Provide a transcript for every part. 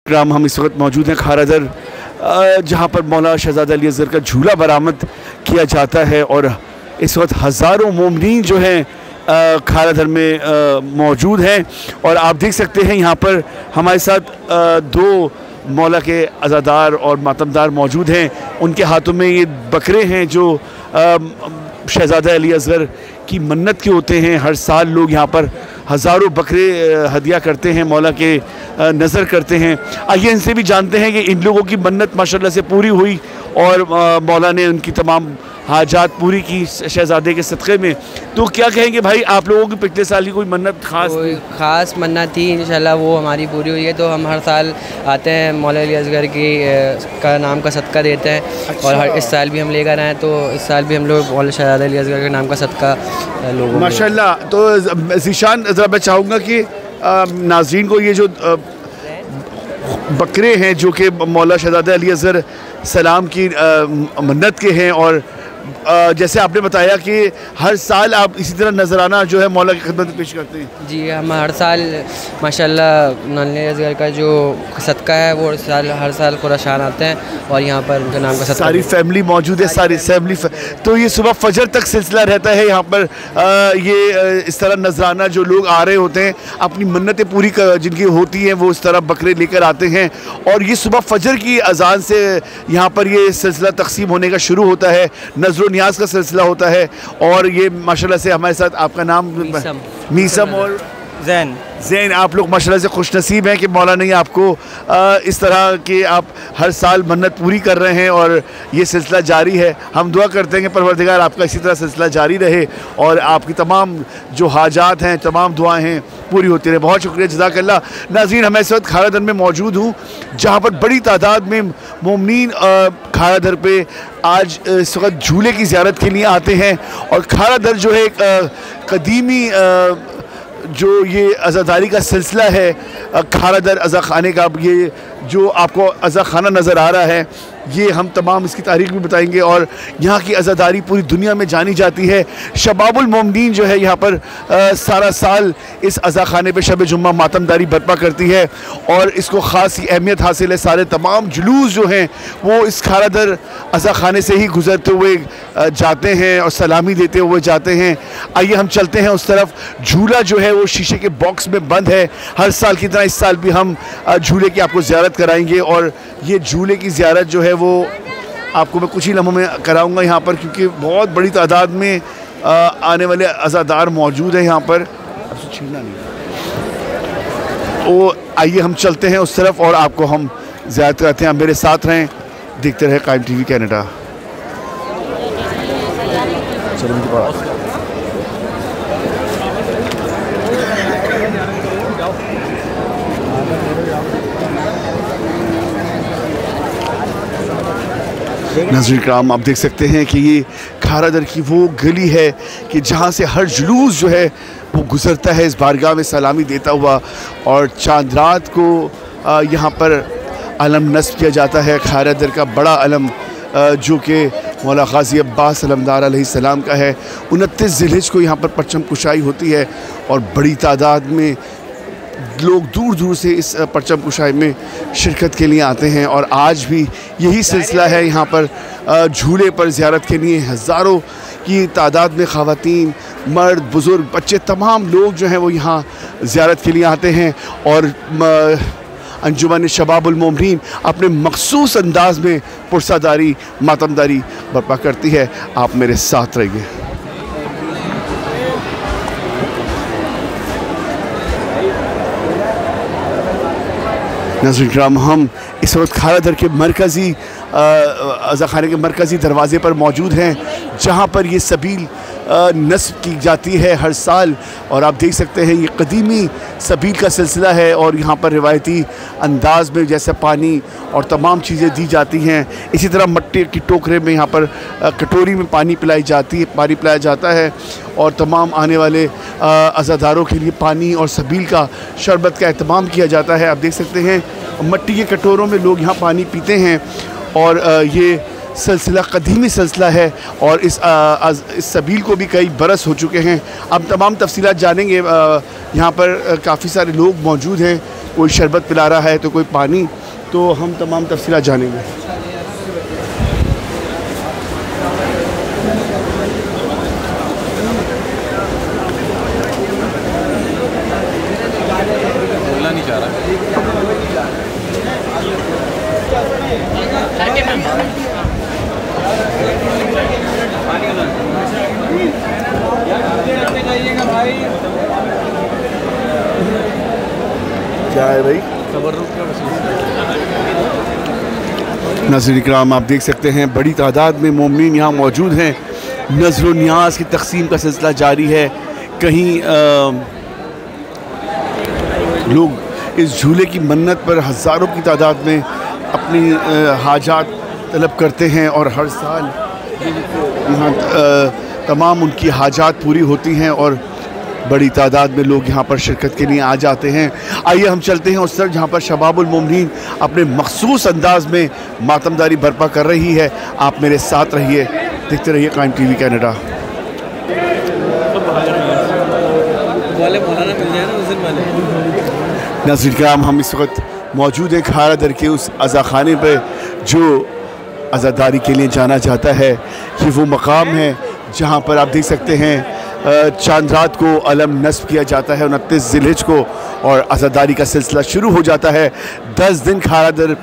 ग्राम हम इस वक्त मौजूद हैं खारादर, जहाँ पर मौलाना शहजादा अली असगर का झूला बरामद किया जाता है और इस वक्त हज़ारों मोमिनीन जो हैं खारादर में मौजूद हैं। और आप देख सकते हैं यहाँ पर हमारे साथ दो मौला के अज़ादार और मातमदार मौजूद हैं। उनके हाथों में ये बकरे हैं जो शहजादा अली असगर की मन्नत के होते हैं। हर साल लोग यहाँ पर हज़ारों बकरे हदिया करते हैं, मौला के नज़र करते हैं। आइए इनसे भी जानते हैं कि इन लोगों की मन्नत माशाल्लाह से पूरी हुई और मौला ने उनकी तमाम हाजात पूरी की शहजादे के सदक़े में। तो क्या कहेंगे भाई, आप लोगों की पिछले साल की कोई मन्नत ख़ास मन्नत थी, इंशाल्लाह वो हमारी पूरी हुई है। तो हम हर साल आते हैं, मौला अली असगर की का नाम का सदका देते हैं। अच्छा। और इस साल भी हम लेकर आए, तो इस साल भी हम लोग मौला शहजादा अली असगर के नाम का सदका लोगों माशाल्लाह। तो ज़ीशान ज़रा मैं चाहूँगा कि नाज़रीन को ये जो बकरे हैं जो कि मौला शहजादा अली असगर सलाम की मन्नत के हैं, और जैसे आपने बताया कि हर साल आप इसी तरह नजराना जो है मौला की खिदमत पेश करते हैं। जी, हम हर साल माशाल्लाह मौलाना असगर का जो सदका है वो हर साल खुराशान आते हैं और यहाँ पर उनके नाम का सदका सारी फैमिली मौजूद है, सारी फैमिली तो ये सुबह फजर तक सिलसिला रहता है यहाँ पर। ये इस तरह नजराना जो लोग आ रहे होते हैं, अपनी मन्नतें पूरी जिनकी होती हैं वो इस तरह बकरे लेकर आते हैं और ये सुबह फजर की अजान से यहाँ पर ये सिलसिला तकसीम होने का शुरू होता है। नज़र नियाज का सिलसिला होता है और ये माशाल्लाह से हमारे साथ आपका नाम मीसम और ज़ैन, आप लोग माशाल्लाह से खुशनसीब हैं कि मौला ने आपको इस तरह के आप हर साल मन्नत पूरी कर रहे हैं और ये सिलसिला जारी है। हम दुआ करते हैं कि परवरदिगार आपका इसी तरह सिलसिला जारी रहे और आपकी तमाम जो हाजात हैं, तमाम दुआएं हैं पूरी होती रहे। बहुत शुक्रिया, जज़ाकल्लाह। नाज़रीन, मैं इस वक्त खारादर में मौजूद हूँ जहाँ पर बड़ी तादाद में मोमिनीन खारादर पे आज इस वक्त झूले की ज़ियारत के लिए आते हैं। और खारादर जो है एक कदीमी जो ये अज़ादारी का सिलसिला है, खारादर अज़ा खाने का, ये जो आपको अज़ा खाना नज़र आ रहा है, ये हम तमाम इसकी तारीख़ भी बताएंगे और यहाँ की अज़ादारी पूरी दुनिया में जानी जाती है। शबाबुल मोमिनीन जो है यहाँ पर सारा साल इस अज़ा खाने पर शब जुम्मा मातमदारी बर्पा करती है और इसको ख़ास अहमियत हासिल है। सारे तमाम जुलूस जो हैं वो इस खारादर अज़ा खाने से ही गुज़रते हुए जाते हैं और सलामी देते हुए जाते हैं। आइए हम चलते हैं उस तरफ। झूला जो है वो शीशे के बॉक्स में बंद है। हर साल की तरह इस साल भी हम झूले की आपको ज़ियारत कराएंगे और ये झूले की ज़ियारत जो है वो आपको मैं कुछ ही लम्हों में कराऊंगा यहाँ पर, क्योंकि बहुत बड़ी तादाद में आने वाले अज़ादार मौजूद हैं यहाँ पर। अब छीनना नहीं। तो आइए हम चलते हैं उस तरफ और आपको हम ज़ियारत कराते हैं। आप मेरे साथ रहें, देखते रहे कायम टीवी कनाडा। नाज़रीन कराम, आप देख सकते हैं कि ये खारादर की वो गली है कि जहाँ से हर जुलूस जो है वो गुज़रता है इस बारगाह में सलामी देता हुआ और चांद रात को यहाँ पर अलम नस्ब किया जाता है। खारादर का बड़ा अलम जो कि मौला गाज़ी अब्बास अलमदार अलैहिस्सलाम का है। 29 ज़िलहिज को यहाँ पर परचम कुशाई होती है और बड़ी तादाद में लोग दूर दूर से इस परचम कुशाई में शिरकत के लिए आते हैं और आज भी यही सिलसिला है। यहाँ पर झूले पर ज़ियारत के लिए हज़ारों की तादाद में ख़वातीन, मर्द, बुज़ुर्ग, बच्चे, तमाम लोग जो हैं वो यहाँ ज़ियारत के लिए आते हैं और अंजुमन शबाबुल मोमिनीन अपने मखसूस अंदाज में पुरसादारी मातमदारी बर्पा करती है। आप मेरे साथ रहिए। नाज़रीन किराम, हम इस वक्त खारादर के मरकज़ी अज़ा खाने के मरकज़ी दरवाज़े पर मौजूद हैं जहाँ पर ये सबील नस्ब की जाती है हर साल और आप देख सकते हैं ये कदीमी सबील का सिलसिला है और यहाँ पर रिवायती अंदाज में जैसे पानी और तमाम चीज़ें दी जाती हैं, इसी तरह मट्टी की टोकरे में यहाँ पर कटोरी में पानी पिलाई जाती है, पानी पिलाया जाता है और तमाम आने वाले अज़ादारों के लिए पानी और सबील का शरबत का एहतमाम किया जाता है। आप देख सकते हैं मट्टी के कटोरों में लोग यहाँ पानी पीते हैं और ये सिलसिला कदीमी सिलसिला है और इस सबील को भी कई बरस हो चुके हैं। अब तमाम तफसीलात जानेंगे। यहाँ पर काफ़ी सारे लोग मौजूद हैं कोई शरबत पिला रहा है तो कोई पानी। तो हम तमाम तफसीलात जानेंगे। बोलना नहीं चाह रहा। क्या है भाई? नाज़रीन इकराम, आप देख सकते हैं बड़ी तादाद में मोमिनीन यहाँ मौजूद हैं। नज़र नियाज की तकसीम का सिलसिला जारी है। कहीं लोग इस झूले की मन्नत पर हज़ारों की तादाद में अपनी हाजात तलब करते हैं और हर साल यहाँ तमाम उनकी हाजात पूरी होती हैं और बड़ी तादाद में लोग यहाँ पर शिरकत के लिए आ जाते हैं। आइए हम चलते हैं उस तरफ जहाँ पर शबाबुल मोमिनीन अपने मखसूस अंदाज में मातमदारी बर्पा कर रही है। आप मेरे साथ रहिए, देखते रहिए कायम टीवी कनाडा। नाज़रीन किराम, हम इस वक्त मौजूद हैं खारा दर के उस अज़ाखाने पर जो अज़ादारी के लिए जाना जाता है। ये वो मकाम है जहाँ पर आप देख सकते हैं चांद रात को अलम नस्ब किया जाता है 29 ज़िलहिज को और अज़ादारी का सिलसिला शुरू हो जाता है। 10 दिन खारा दर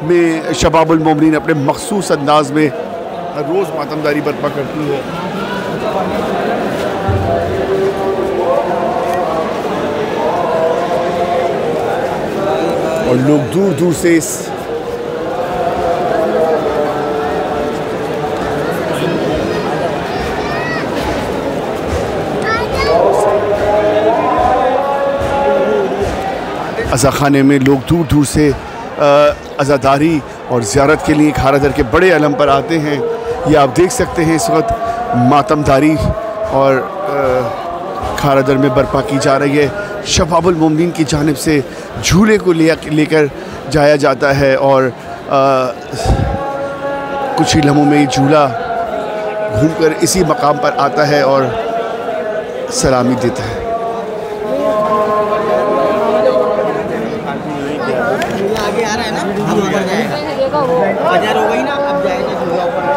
में शबाबुल मोमिनीन अपने मखसूस अंदाज में हर रोज़ मातमदारी बर्पा करती है। और लोग दूर दूर से इस अज़ाखाने में लोग दूर दूर से अज़ादारी और ज़ियारत के लिए खारा दर के बड़े अलम पर आते हैं। ये आप देख सकते हैं इस वक्त मातमदारी और खारा दर में बर्पा की जा रही है। शबाबुल मोमिनीन की जानिब से झूले को लेकर जाया जाता है और कुछ ही लम्हों में ये झूला घूमकर इसी मकाम पर आता है और सलामी देता है। आगे आ रहा है ना, अब ऊपर जाएगा, बाजार हो गई ना, अब जाएगा झूला ऊपर।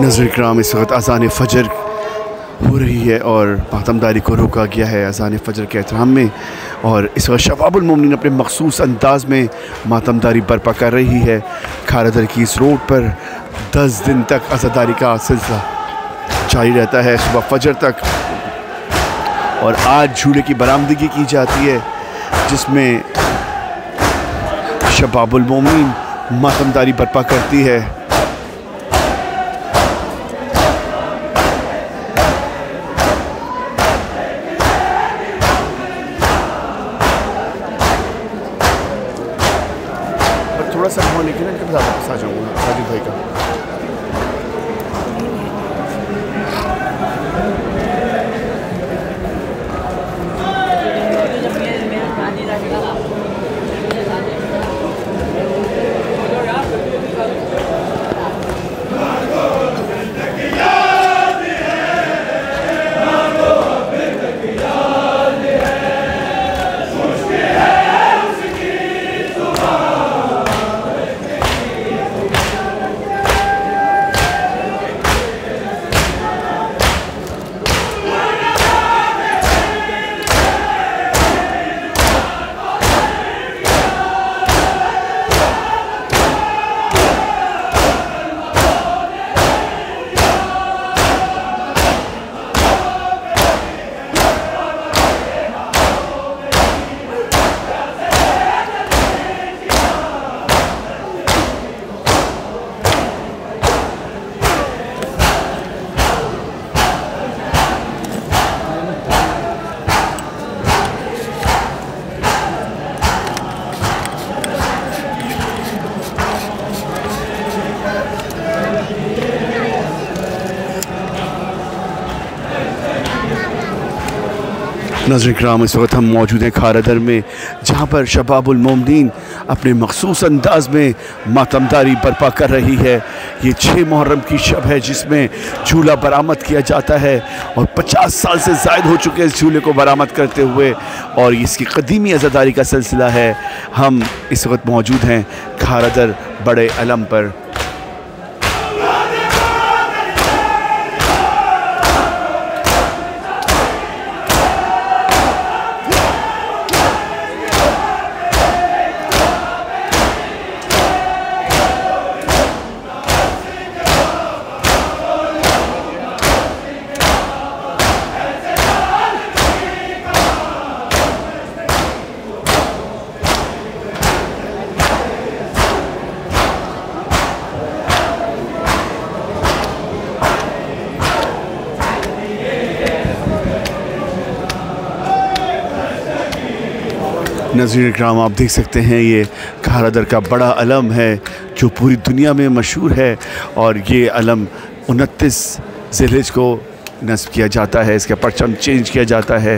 नज़र इकराम, इस वक्त अज़ान फ़जर हो रही है और मातमदारी को रोका गया है अज़ान फ़जर के एहतराम में। और इस वक्त शबाबुल मोमिनीन अपने मखसूस अंदाज में मातमदारी बर्पा कर रही है। खारा दर की इस रोड पर 10 दिन तक अज़ादारी का सिलसिला जारी रहता है सुबह फ़जर तक। और आज झूले की बरामदगी की जाती है जिसमें शबाबुल मोमिनीन मातमदारी बर्पा करती है। थोड़ा सा माहौल लेकिन इनके पास आ जाऊँगा साजिद भाई का। नाज़रीन किराम, इस वक्त हम मौजूद हैं खारदर में, जहाँ पर शबाबुल मोमिनीन अपने मखसूस अंदाज में मातमदारी बर्पा कर रही है। ये 6 मुहर्रम की शब है जिसमें झूला बरामद किया जाता है और 50 साल से ज़ायद हो चुके हैं इस झूले को बरामद करते हुए और इसकी कदीमी अज़ादारी का सिलसिला है। हम इस वक्त मौजूद हैं खारदर बड़े अलम पर। नाज़रीन इकराम, आप देख सकते हैं ये खारदर का बड़ा अलम है जो पूरी दुनिया में मशहूर है और ये अलम 29 ज़िलहिज को नस्ब किया जाता है। इसका परचम चेंज किया जाता है।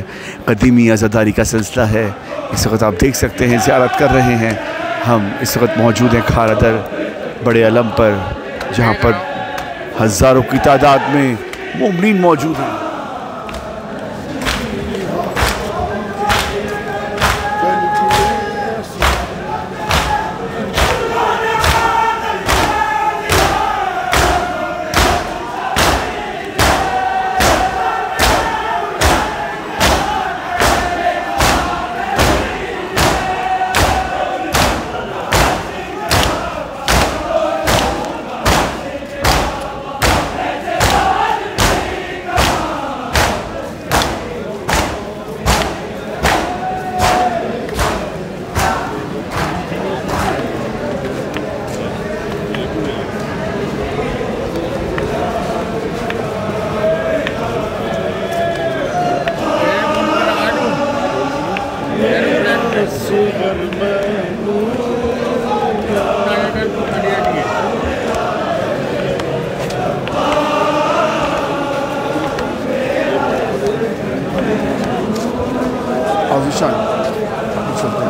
कदीमी आज़ादारी का सिलसिला है। इस वक्त आप देख सकते हैं ज़ियारत कर रहे हैं। हम इस वक्त मौजूद हैं खारदर बड़े अलम पर, जहाँ पर हज़ारों की तादाद में मोमिनीन मौजूद हैं।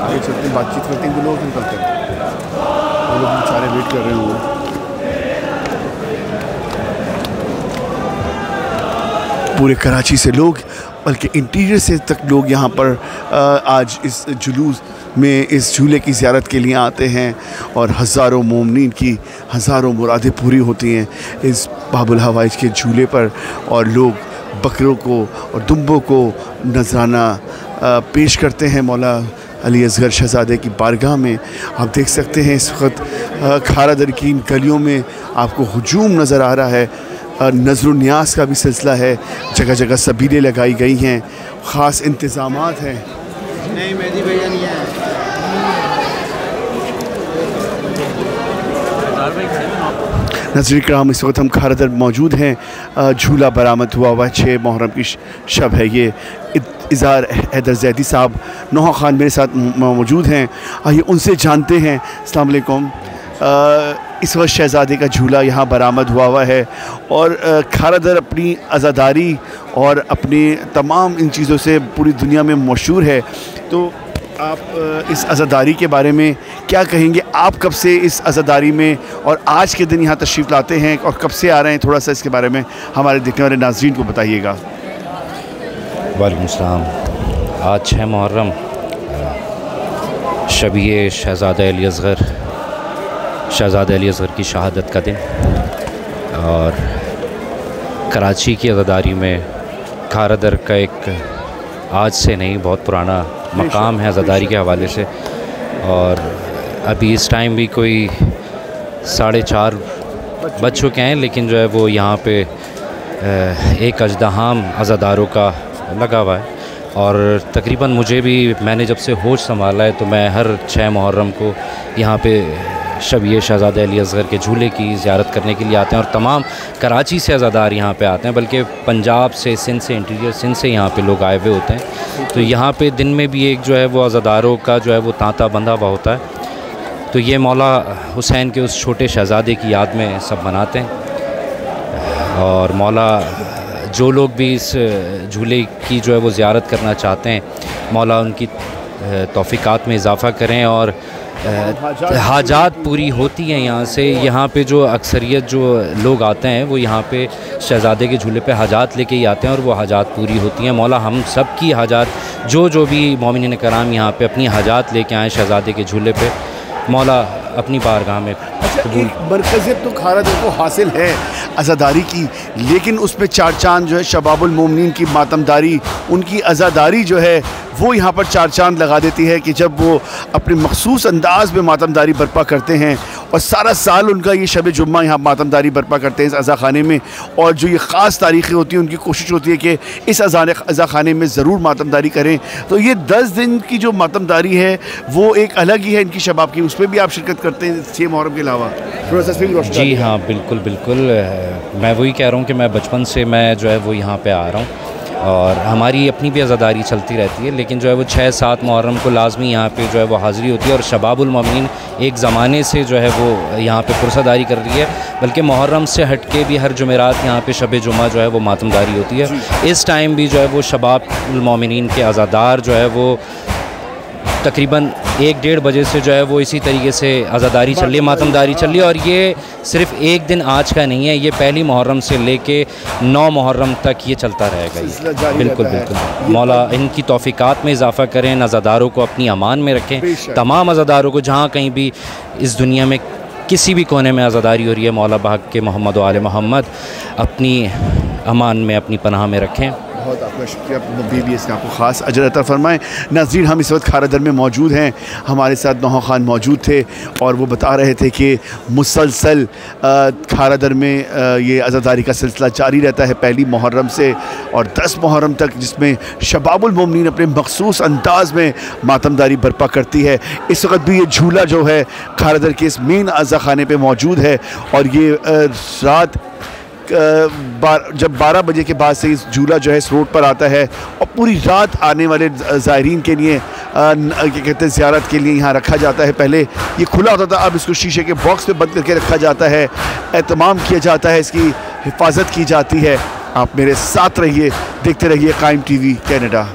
आगे चलते हैं, बातचीत करते हैं, लोग निकलते हैं, वो लोग सारे वेट कर रहे होंगे। पूरे कराची से लोग, बल्कि इंटीरियर से तक लोग यहाँ पर आज इस जुलूस में इस झूले की ज़ियारत के लिए आते हैं और हज़ारों मोमिनीन की हज़ारों मुरादें पूरी होती हैं इस बाबुल हवाइज के झूले पर। और लोग बकरों को और दुम्बों को नजराना पेश करते हैं मौला अली असगर शहज़ादे की बारगाह में। आप देख सकते हैं इस वक्त खारादर की इन गलियों में आपको हुजूम नज़र आ रहा है नज़र-ओ-नियाज़ का भी सिलसिला है, जगह जगह सबीलें लगाई गई हैं, ख़ास इंतज़ामात हैं। नहीं मेहदी भैया नहीं है। नाज़रीन किराम, इस वक्त हम खारदर मौजूद हैं। झूला बरामद हुआ 6 मुहर्रम की शब है। ये इज़हार हैदर ज़ैदी साहब नौहा ख़ान मेरे साथ मौजूद हैं। आइए उनसे जानते हैं। अस्सलाम वालेकुम। इस वक्त शहज़ादे का झूला यहाँ बरामद हुआ है और खारदर अपनी आज़ादारी और अपनी तमाम इन चीज़ों से पूरी दुनिया में मशहूर है। तो आप इस आज़ादारी के बारे में क्या कहेंगे? आप कब से इस आज़ादारी में और आज के दिन यहाँ तशरीफ़ लाते हैं और कब से आ रहे हैं? थोड़ा सा इसके बारे में हमारे देखने वाले नाज़रीन को बताइएगा। वालेकुम सलाम। आज 6 मुहर्रम शब-ए शहज़ादा अली असग़र की शहादत का दिन और कराची की आज़ादारी में खारदर का एक आज से नहीं बहुत पुराना मकाम है आज़ादारी के हवाले से। और अभी इस टाइम भी कोई 4:30 बज चुके हैं, लेकिन जो है वो यहाँ पे एक अजदहाम आज़ादारों का लगा हुआ है। और तकरीबन मुझे भी, मैंने जब से होश संभाला है तो मैं हर 6 मुहर्रम को यहाँ पे शब-ए शहज़ादा अली असग़र के झूले की ज़ियारत करने के लिए आते हैं। और तमाम कराची से आज़ादार यहाँ पे आते हैं, बल्कि पंजाब से, सिंध से, इंटीरियर सिंध से यहाँ पे लोग आए हुए होते हैं। तो यहाँ पे दिन में भी एक जो है वो आज़ादारों का जो है वो तांता बंधा हुआ होता है। तो ये मौला हुसैन के उस छोटे शहज़ादे की याद में सब मनाते हैं। और मौला जो लोग भी इस झूले की जो है वो ज़ियारत करना चाहते हैं, मौला उनकी तौफ़ीक़ात में इजाफ़ा करें और हाजात पूरी होती हैं यहाँ से। यहाँ पे जो अक्सरियत जो लोग आते हैं वो यहाँ पे शहज़ादे के झूले पे हाजात लेके ही आते हैं और वो हाजात पूरी होती हैं। मौला हम सब की हाजात, जो भी मोमिनीन कराम यहाँ पे अपनी हाजात लेके आए शहज़ादे के झूले पे, मौला अपनी बारगाह में कबूल। मरकज़ियत तो खारदर को हासिल है आज़ादारी की, लेकिन उसमें 4 चांद जो है शबाबुल मोमिनीन की मातमदारी, उनकी आज़ादारी जो है वो यहाँ पर 4 चांद लगा देती है कि जब वो अपने मखसूस अंदाज में मातमदारी बर्पा करते हैं और सारा साल उनका ये शब जुम्मा यहाँ मातमदारी बर्पा करते हैं इस अज़ा ख़ाने में। और जो ये ख़ास तारीख़ें होती हैं उनकी कोशिश होती है कि इस अज़ा ख़ाने में ज़रूर मातमदारी करें। तो ये 10 दिन की जो मातमदारी है वो एक अलग ही है इनकी शबाब की, उसमें भी आप शिरकत करते हैं 6 मुहर्रम के अलावा? थोड़ा सा जी हाँ, बिल्कुल बिल्कुल। मैं वही कह रहा हूँ कि मैं बचपन से मैं जो है वो यहाँ पे आ रहा हूँ और हमारी अपनी भी आज़ादारी चलती रहती है, लेकिन जो है वो 6-7 मुहर्रम को लाजमी यहाँ पे जो है वो हाज़िरी होती है। और शबाबुल मोमिनीन एक ज़माने से जो है वो यहाँ पे पुरसादारी कर रही है, बल्कि मुहर्रम से हट के भी हर जुमेरात यहाँ पे शब जुमा जो है वो मातमदारी होती है। इस टाइम भी जो है वो शबाबुल मोमिनीन के आज़ादार जो है वो तकरीबन 1-1:30 बजे से जो है वो इसी तरीके से आज़ादारी चल रही है, मातमदारी चल रही है। और ये सिर्फ़ एक दिन आज का नहीं है, ये पहली मुहर्रम से लेके 9 मुहर्रम तक ये चलता रहेगा। ये बिल्कुल बिल्कुल। मौला इनकी तौफ़ीक़ात में इजाफ़ा करें, आज़ादारों को अपनी अमान में रखें। तमाम आज़ादारों को जहाँ कहीं भी इस दुनिया में किसी भी कोने में आज़ादारी हो रही है, मौला भाग के मोहम्मद व आले मोहम्मद अपनी अमान में, अपनी पनाह में रखें। बहुत आपका शुक्रिया। BBS आपको ख़ास अजर अता फ़रमाएँ। नाज़रीन, हम इस वक्त खारदर में मौजूद हैं। हमारे साथ नौहा ख़ान मौजूद थे और वो बता रहे थे कि मुसलसल खारदर में ये आज़ादारी का सिलसिला जारी रहता है पहली मुहर्रम से और 10 मुहर्रम तक, जिसमें शबाबुल मोमिनीन अपने मखसूस अंदाज में मातमदारी बर्पा करती है। इस वक्त भी ये झूला जो है खारदर के इस मेन अज़ा ख़ाने पे मौजूद है और ये रात जब 12 बजे के बाद से इस झूला जो है इस रोड पर आता है और पूरी रात आने वाले ज़ायरीन के लिए क्या कहते हैं ज़ियारत के लिए यहाँ रखा जाता है। पहले ये खुला होता था, अब इसको शीशे के बॉक्स में बंद करके रखा जाता है, एहतमाम किया जाता है, इसकी हिफाजत की जाती है। आप मेरे साथ रहिए, देखते रहिए कायम TV कनाडा।